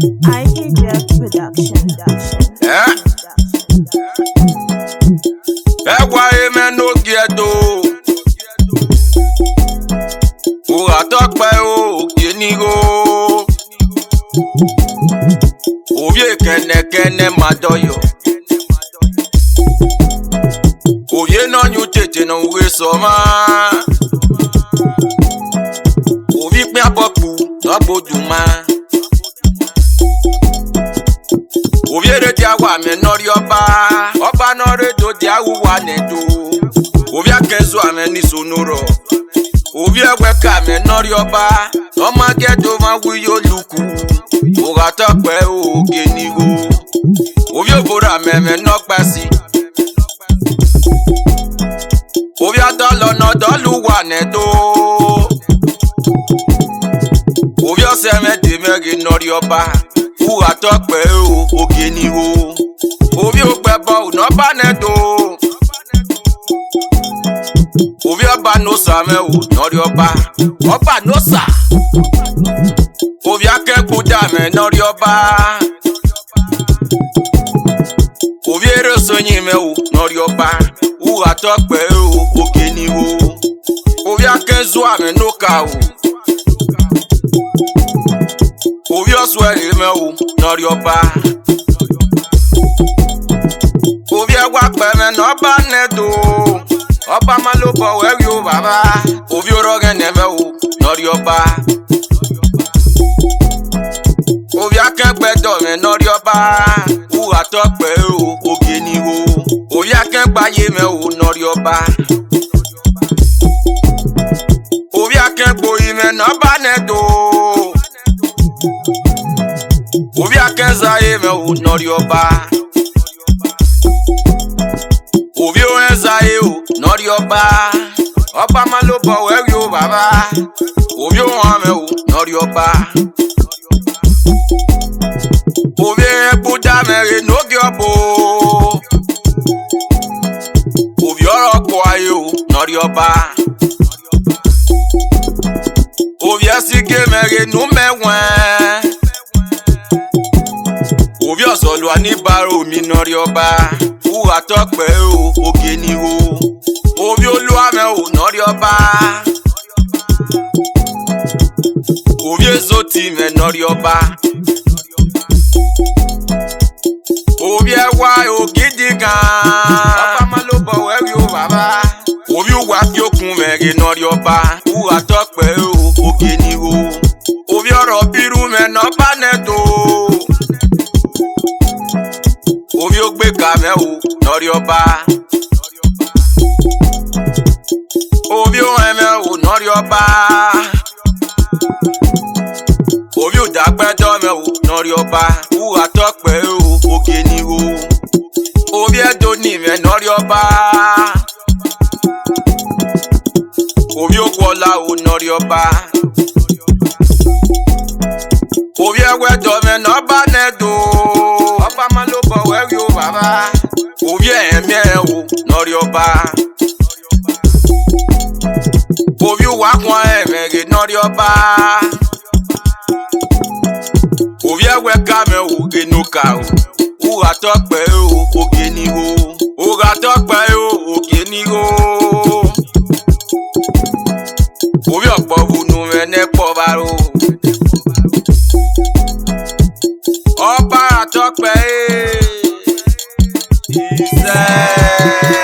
IKJF Production. Why men no get do? Who I talk by Kinigo? Oye kene madoyo. Oye no you tete no we soma. Ovi pe aboku no boduma. Oviere dia wa me nori oba nori do dia wa nedo. Ovia kenzo ame ni sonoro. Ovia weka me nori oba, no ma get over wi yo luku. Oga tope o genigo. Ovia bora me no pasi. Ovia dolo no dolu wa nedo. Ovia se me de me nori oba. Who I talk by Ogenigo. Ovio Bebo, no banedo. Ovio Banosa, not your bar. Opa Nosa. Ovia Kepudame, not your bar. Oviero Sonimel, not your bar. Who I talk by Ogenigo. Ovia Kezuame, no cow. Ovio swear email, not your bar. Ovia walk by me, no banedo. Opa malopo, where you baba. Ovio rogan never, not your bar. Ovia can't bet on me, not your bar. Who I talk by Ogenigo. Ovia can't buy email, not your bar. Ovia can't go in, no banedo. Ovia kenza eme not your bar. Ovio enza not your bar. Opa malopo where you baba. Ovio ame not your bar. Ovio puta me no gyobo. Ovio rokwa not your bar. Ovia sike me no me. Ovio solo anibaro mi nori oba. Who I talk by Ogenigo. Ovio luame nori oba. Ovio zoti me nori oba. Ovio wa ogidiga. Oba malobo where you baba. Ovio wa fiokun me nori oba. Who I talk by Ogenigo. Ovio robiru me no banedo. Ovio gbe kameu nori oba. Ovio emeu nori oba. Ovio dagbe domeu nori oba. Who I talk by Ogenigo. Ovio doni me nori oba. Ovio kola nori oba. Ovio wedo me no banedo. Opa malopo where you baba. Ovio eme nori oba. Ovio wakwa eme nori oba. Ovio weka me genuka. Who I talk by Ogenigo. Who I talk by Ogenigo. Ovio bobu no me ne povaro. Opa talk by. He said.